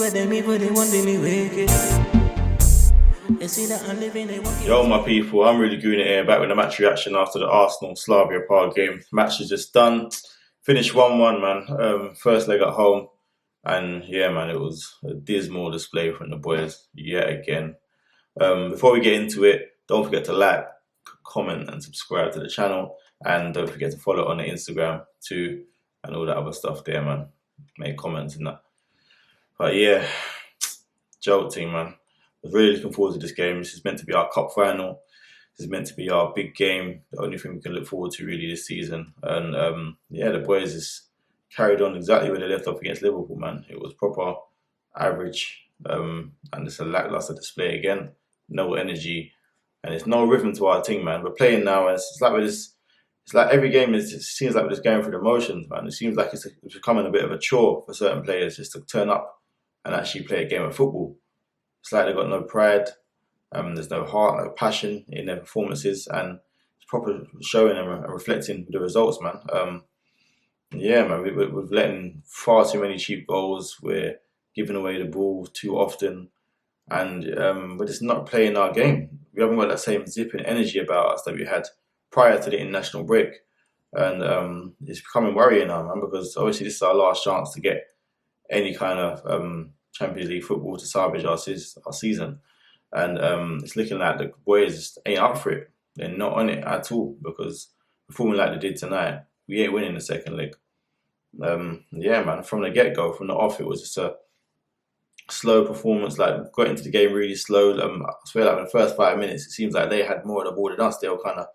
Yo, my people, I'm really Gooner here, back with the match reaction after the Arsenal Slavia Prague game. Match is just done. Finished 1-1, man. First leg at home. And yeah, man, it was a dismal display from the boys yet again. Before we get into it, don't forget to like, comment, and subscribe to the channel. And don't forget to follow on the Instagram too, and all that other stuff there, man. Make comments and that. But yeah, jolting, man. I was really looking forward to this game. This is meant to be our cup final. This is meant to be our big game. The only thing we can look forward to really this season. And yeah, the boys just carried on exactly where they left off against Liverpool, man. It was proper average. And it's a lackluster display again. No energy. And it's no rhythm to our team, man. We're playing now, and it's like every game it seems like we're just going through the motions, man. It seems like it's becoming a bit of a chore for certain players just to turn up and actually play a game of football. It's like they've got no pride, there's no heart, no passion in their performances, and it's proper showing and reflecting the results, man. Yeah, man, we're letting far too many cheap goals. We're giving away the ball too often, and we're just not playing our game. We haven't got that same zip and energy about us that we had prior to the international break. And it's becoming worrying now, man, because obviously this is our last chance to get any kind of Champions League football to salvage our season. And it's looking like the boys ain't up for it. They're not on it at all, because performing like they did tonight, we ain't winning the second leg. Yeah, man, from the get-go, from the off, it was just a slow performance. Like, got into the game really slow. I swear, like in the first 5 minutes, it seems like they had more of the ball than us. They were kind of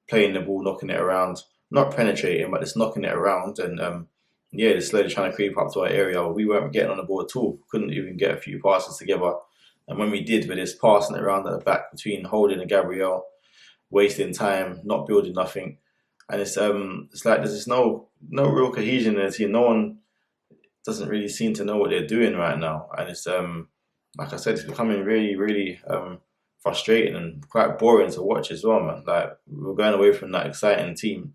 playing the ball, knocking it around, not penetrating, but just knocking it around. And yeah, just slowly trying to creep up to our area. We weren't getting on the ball at all. Couldn't even get a few passes together. And when we did, we're just passing it around at the back between Holding and Gabriel, wasting time, not building nothing. And it's like there's just no real cohesion in the team. No one doesn't really seem to know what they're doing right now. And it's like I said, it's becoming really, really frustrating and quite boring to watch as well, man. Like, we're going away from that exciting team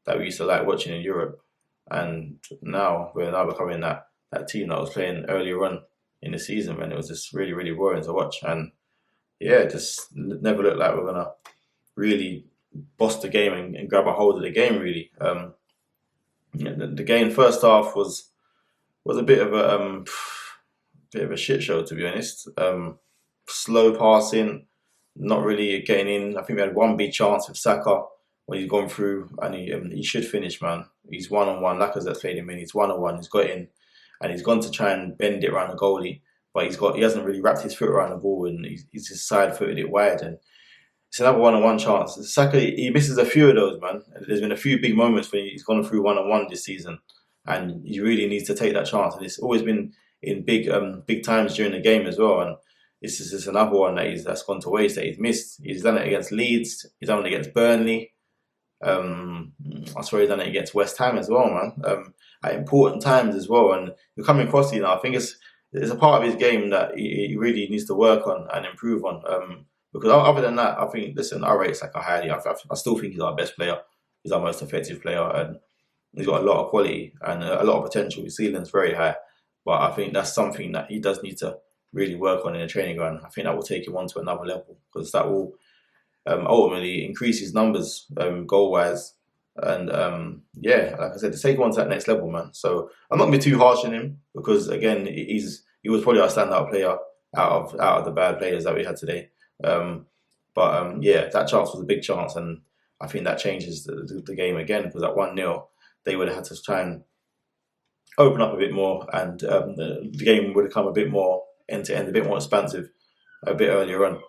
that we used to like watching in Europe. And now we're becoming that team that was playing earlier on in the season, when it was just really, really boring to watch. And yeah, it just never looked like we're going to really boss the game and grab a hold of the game, really. Yeah, the game first half was a bit of a shit show, to be honest. Slow passing, not really getting in. I think we had one big chance with Saka when he's gone through, and he should finish, man. He's one-on-one. Lacazette's played him in. He's one-on-one. He's got in, and he's gone to try and bend it around the goalie, but he hasn't really wrapped his foot around the ball, and he's just side-footed it wide, and it's another one-on-one chance. Saka, he misses a few of those, man. There's been a few big moments when he's gone through one-on-one this season, and he really needs to take that chance. And it's always been in big times during the game as well. And this is just another one that's gone to waste, that he's missed. He's done it against Leeds. He's done it against Burnley. I swear he's done it against West Ham as well, man. At important times as well. And you're coming across, I think it's a part of his game that he really needs to work on and improve on. Because other than that, I think, listen, I rate Saka highly. I still think he's our best player. He's our most effective player, and he's got a lot of quality and a lot of potential. His ceiling's very high. But I think that's something that he does need to really work on in the training ground. I think that will take him on to another level, because that will ultimately increase his numbers goal-wise. And yeah, like I said, to take him on to that next level, man. So I'm not going to be too harsh on him, because again, he was probably our standout player out of the bad players that we had today. But yeah, that chance was a big chance, and I think that changes the game again, because at 1-0, they would have had to try and open up a bit more, and the game would have come a bit more end-to-end, a bit more expansive a bit earlier on.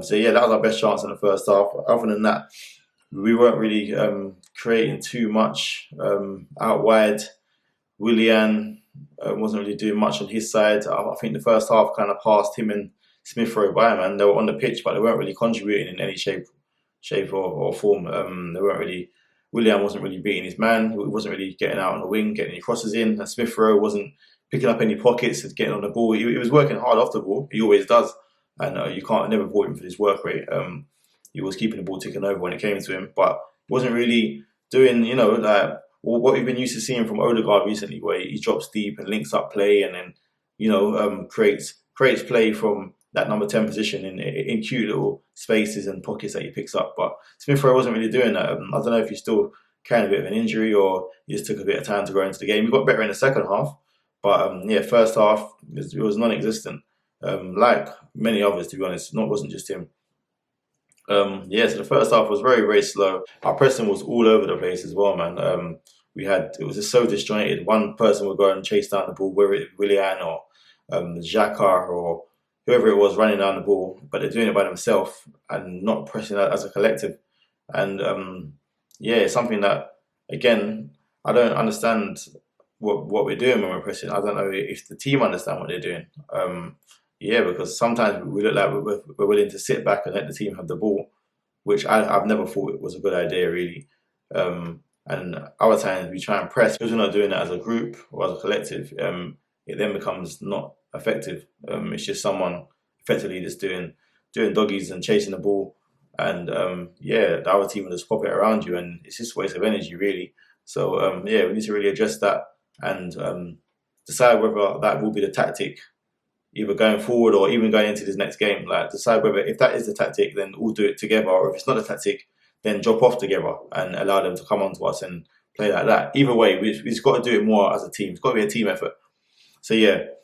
So yeah, that was our best chance in the first half. Other than that, we weren't really creating too much out wide. Willian wasn't really doing much on his side. I think the first half kind of passed him and Smith Rowe by, man. They were on the pitch, but they weren't really contributing in any shape or form. They weren't really. Willian wasn't really beating his man. He wasn't really getting out on the wing, getting any crosses in. And Smith Rowe wasn't picking up any pockets and getting on the ball. He was working hard off the ball. He always does, and you can't never fault him for his work rate. He was keeping the ball ticking over when it came to him, but wasn't really doing, like what we've been used to seeing from Odegaard recently, where he drops deep and links up play, and then creates play from that number 10 position in cute little spaces and pockets that he picks up. But Smith Rowe wasn't really doing that. I don't know if he's still carrying a bit of an injury or he just took a bit of time to grow into the game. He got better in the second half, but first half it was non-existent. Like many others, to be honest, wasn't just him. So the first half was very, very slow. Our pressing was all over the place as well, man. It was just so disjointed. One person would go and chase down the ball, whether it was Willian or Xhaka or whoever it was running down the ball, but they're doing it by themselves and not pressing as a collective. And it's something that, again, I don't understand what we're doing when we're pressing. I don't know if the team understand what they're doing. Because sometimes we look like we're willing to sit back and let the team have the ball, which I've never thought it was a good idea, really. And other times we try and press because we're not doing it as a group or as a collective. It then becomes not effective. It's just someone effectively just doing doggies and chasing the ball, and the other team will just pop it around you, and it's just a waste of energy, really. So we need to really address that and decide whether that will be the tactic, either going forward or even going into this next game. Like, decide whether, if that is the tactic, then we'll do it together, or if it's not the tactic, then drop off together and allow them to come onto us and play like that. Either way, we've got to do it more as a team. It's got to be a team effort. So that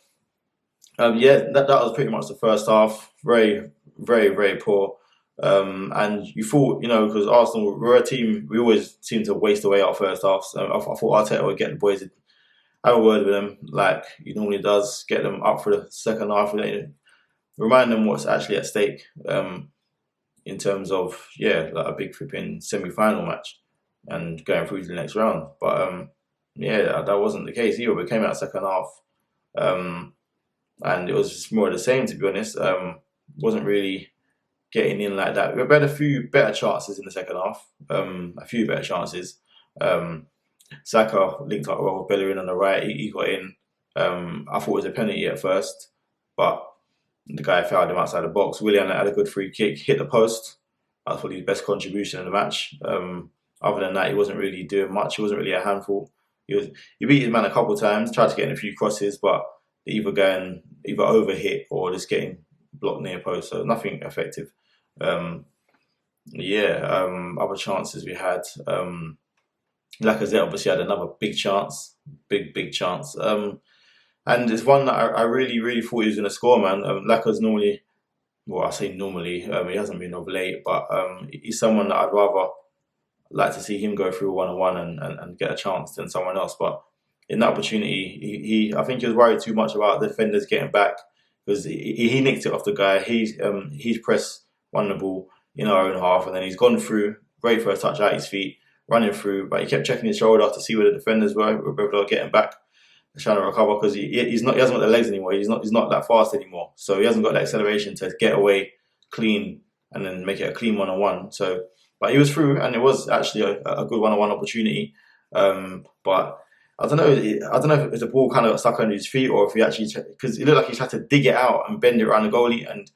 was pretty much the first half. Very, very, very poor. And you thought, because Arsenal, we're a team, we always seem to waste away our first halves. I thought Arteta would get the boys, have a word with them like he normally does, get them up for the second half, remind them what's actually at stake in terms of, like a big flipping semi-final match and going through to the next round. But that wasn't the case either. We came out second half and it was just more of the same, to be honest. Wasn't really getting in like that. We had a few better chances in the second half, a few better chances. Saka linked up well with Bellerin on the right. He got in. I thought it was a penalty at first, but the guy fouled him outside the box. Willian had a good free kick, hit the post. That was probably his best contribution in the match. Other than that, he wasn't really doing much. He wasn't really a handful. He beat his man a couple of times, tried to get in a few crosses, but either over hit or just getting blocked near post. So nothing effective. Other chances we had. Lacazette obviously had another big chance, big chance. And it's one that I really, really thought he was going to score, man. Lacazette's normally, well, I say normally, he hasn't been of late, but he's someone that I'd rather like to see him go through one-on-one and get a chance than someone else. But in that opportunity, I think he was worried too much about the defenders getting back because he nicked it off the guy. He's pressed, won the ball in our own half, and then he's gone through, great for a touch at his feet, running through, but he kept checking his shoulder to see where the defenders were whether they were getting back, trying to recover because he hasn't got the legs anymore. He's not that fast anymore, so he hasn't got that acceleration to get away clean and then make it a clean one-on-one. So, but he was through, and it was actually a good one-on-one opportunity. But I don't know if the ball kind of got stuck under his feet or if he actually, because it looked like he tried to dig it out and bend it around the goalie, and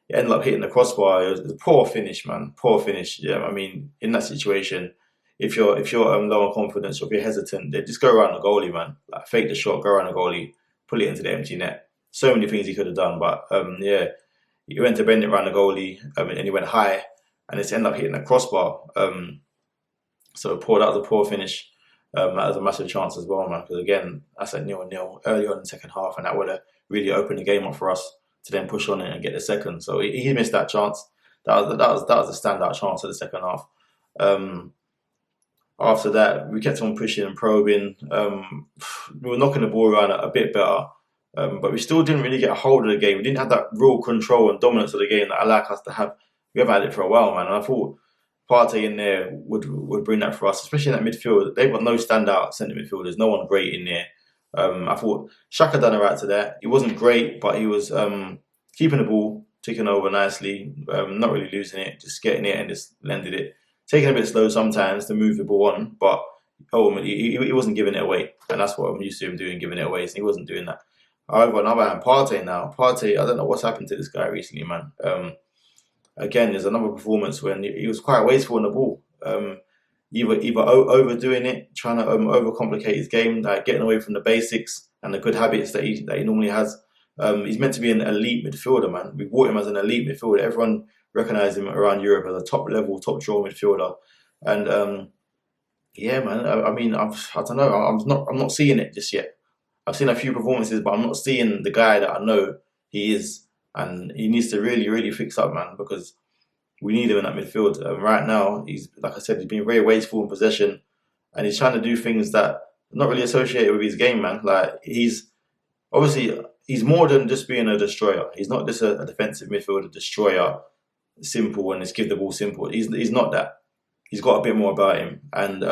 it ended up hitting the crossbar. It was a poor finish, man. Poor finish. Yeah, I mean, in that situation, if you're low on confidence or if you're hesitant, then just go around the goalie, man. Like, fake the shot, go around the goalie, pull it into the empty net. So many things he could have done, but he went to bend it around the goalie, and he went high, and it's ended up hitting the crossbar. So that was a poor finish. That was a massive chance as well, man. Because again, that's at 0-0 early on in the second half, and that would have really opened the game up for us to then push on it and get the second. So he missed that chance. That was a standout chance of the second half. After that, we kept on pushing and probing. We were knocking the ball around a bit better, but we still didn't really get a hold of the game. We didn't have that real control and dominance of the game that I like us to have. We haven't had it for a while, man. And I thought Partey in there would bring that for us, especially in that midfield. They've got no standout centre midfielders, no one great in there. I thought Xhaka done alright to that. He wasn't great, but he was keeping the ball, ticking over nicely, not really losing it, just getting it and just landed it. Taking a bit slow sometimes to move the ball on, but ultimately he wasn't giving it away. And that's what I'm used to him doing, giving it away. So he wasn't doing that. However, on the other hand, Partey, I don't know what's happened to this guy recently, man. Again, there's another performance when he was quite wasteful on the ball. Either overdoing it, trying to overcomplicate his game, like getting away from the basics, and the good habits that he normally has. He's meant to be an elite midfielder, man. We bought him as an elite midfielder. Everyone recognised him around Europe as a top level, top draw midfielder, and yeah, man. I mean, I don't know. I'm not seeing it just yet. I've seen a few performances, but I'm not seeing the guy that I know he is, and he needs to really, really fix up, man, because we need him in that midfield. Right now, he's like I said, he's been very wasteful in possession, and he's trying to do things that are not really associated with his game, man. Like obviously he's more than just being a destroyer. He's not just a defensive midfielder destroyer, simple and just give the ball simple. He's not that. He's got a bit more about him, and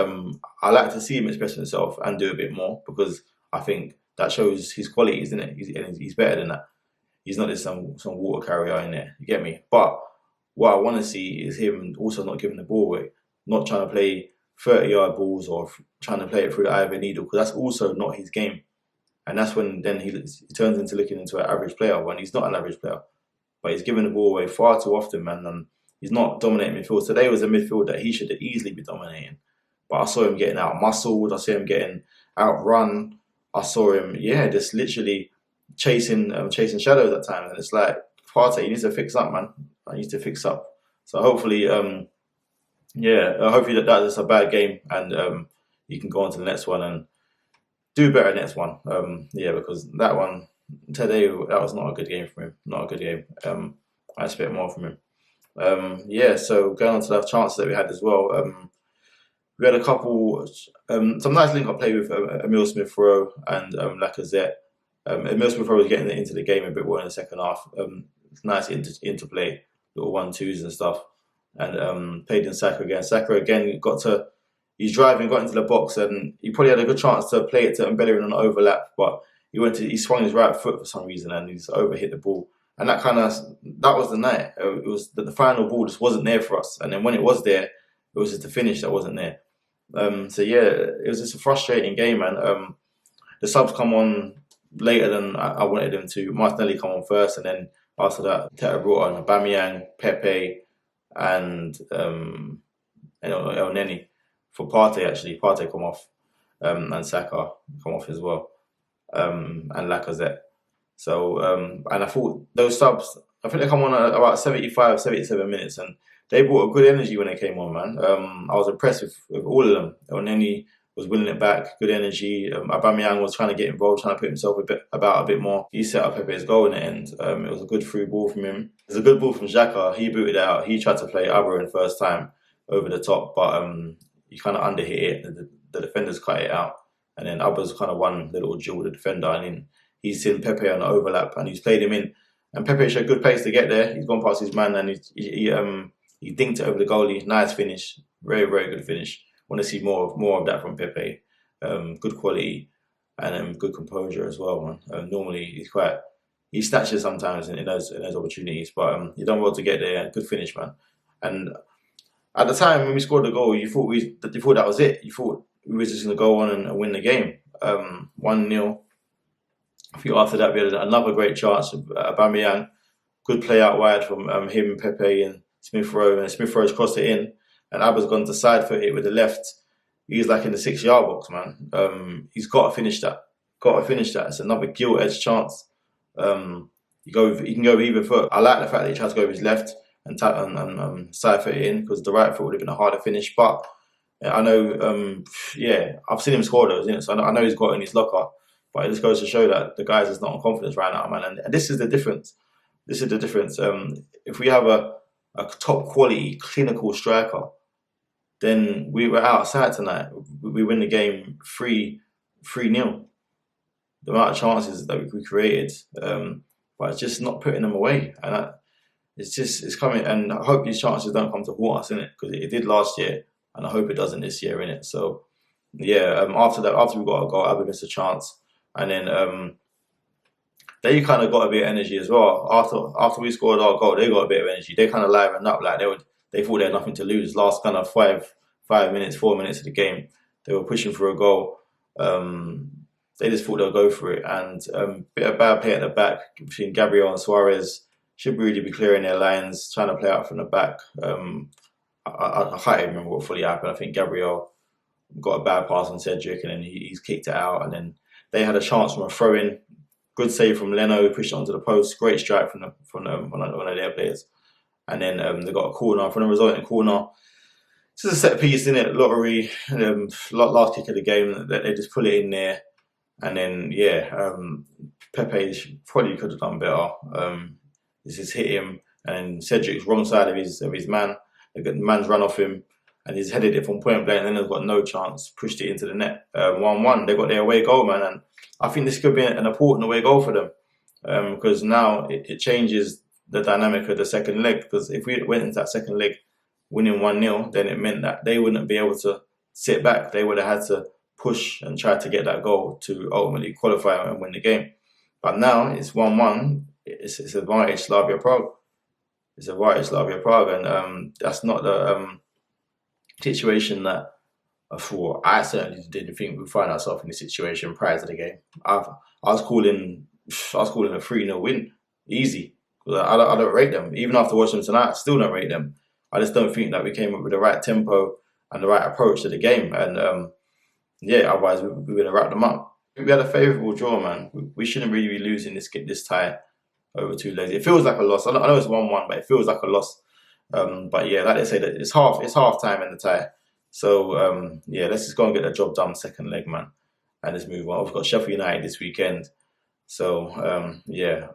I like to see him express himself and do a bit more because I think that shows his qualities, isn't it? He's better than that. He's not just some water carrier in there. You get me? But what I want to see is him also not giving the ball away, not trying to play 30-yard balls or trying to play it through the eye of a needle, because that's also not his game. And that's when then he turns into looking into an average player when he's not an average player. But he's giving the ball away far too often, man, and he's not dominating midfield. Today was a midfield that he should have easily been dominating. But I saw him getting out-muscled. I saw him getting outrun. I saw him, just literally chasing shadows at times. And it's like, Partey, you need to fix up, man. I need to fix up. So hopefully, hopefully that's a bad game and he can go on to the next one and do better next one. Because that one today, that was not a good game for him. Not a good game. I expect more from him. So going on to the chances that we had as well. We had a couple, some nice link-up play with Emile Smith-Rowe and Lacazette. Emile Smith-Rowe was getting into the game a bit more in the second half. Nice interplay, little 1-2s and stuff. And played in Saka again. Saka again he's driving, got into the box, and he probably had a good chance to play it to Bellerin on an overlap, but he swung his right foot for some reason and he's overhit the ball. And that was the night. It was the final ball just wasn't there for us. And then when it was there, it was just the finish that wasn't there. It was just a frustrating game, man. The subs come on later than I wanted them to. Martinelli come on first, and then after that, Teta brought on Aubameyang, Pepe, and El Neni for Partey. Actually, Partey come off, and Saka come off as well, and Lacazette. So, and I thought those subs, I think they come on at about 75, 77 minutes, and they brought a good energy when they came on, man. I was impressed with all of them. El Neni was winning it back, good energy. Aubameyang was trying to get involved, trying to put himself a bit more. He set up Pepe's goal in the end. It was a good through ball from him. It was a good ball from Xhaka. He booted out. He tried to play Abra in the first time over the top, but he kind of underhit it. The defenders cut it out. And then Abra's kind of one little duel with the defender. And then he's seen Pepe on the overlap and he's played him in. And Pepe showed good pace to get there. He's gone past his man and he dinked it over the goalie. Nice finish. Very, very good finish. Want to see more of that from Pepe. Good quality and good composure as well, man. Normally he snatches sometimes in those opportunities, but he done well to get there and good finish, man. And at the time when we scored the goal, you thought that was it. You thought we were just going to go on and win the game. 1-0. I think after that we had another great chance. Aubameyang, good play out wide from him, Pepe, and Smith-Rowe, and Smith-Rowe's crossed it in. And Abba's gone to side foot it with the left. He's like in the 6-yard box, man. He's got to finish that. It's another gilt-edged chance. He can go either foot. I like the fact that he tries to go with his left and side foot it in, because the right foot would have been a harder finish. But I know, I've seen him score those, so I know he's got it in his locker. But it just goes to show that the guy's just not on confidence right now, man. And this is the difference. If we have a top quality clinical striker, then we were outside tonight. We win the game 3-0. The amount of chances that we created, but it's just not putting them away. And it's coming. And I hope these chances don't come to haunt us, innit? Because it did last year, and I hope it doesn't this year, innit? So after we got a goal, Abba missed a chance, and then they kind of got a bit of energy as well. After we scored our goal, they got a bit of energy. They kind of livened up, like they thought they had nothing to lose. Last kind of 4 minutes of the game, they were pushing for a goal. They just thought they'll go for it. And bit of bad play at the back between Gabriel and Suarez. Should really be clearing their lines, trying to play out from the back. I can't even remember what fully happened. I think Gabriel got a bad pass on Cedric and then he's kicked it out. And then they had a chance from a throw-in. Good save from Leno, pushed it onto the post. Great strike from one of their players. And then they got a corner from the resulting corner. It's just a set piece, isn't it? Lottery, last kick of the game. They just put it in there. And then, Pepe probably could have done better. This just hit him. And Cedric's wrong side of his man. The man's run off him. And he's headed it from point blank. And then they've got no chance. Pushed it into the net. 1-1. They got their away goal, man. And I think this could be an important away goal for them. Because now it changes the dynamic of the second leg. Because if we went into that second leg winning 1-0, then it meant that they wouldn't be able to sit back. They would have had to push and try to get that goal to ultimately qualify and win the game. But now it's 1-1. It's advantage Slavia Prague. It's advantage Slavia Prague, and that's not the situation that I certainly didn't think we'd find ourselves in this situation prior to the game. I was calling a 3-0 win easy. I don't rate them. Even after watching them tonight, I still don't rate them. I just don't think that we came up with the right tempo and the right approach to the game. And otherwise we would have wrapped them up. We had a favourable draw, man. We shouldn't really be losing this tie over 2 legs. It feels like a loss. I know it's 1-1, but it feels like a loss. But yeah, like they say, that it's half time in the tie. So let's just go and get the job done second leg, man, and let's move on. We've got Sheffield United this weekend. So I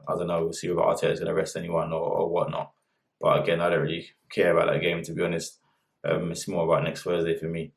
don't know. We'll see if Arteta's going to rest anyone or whatnot. But again, I don't really care about that game, to be honest. It's more about next Thursday for me.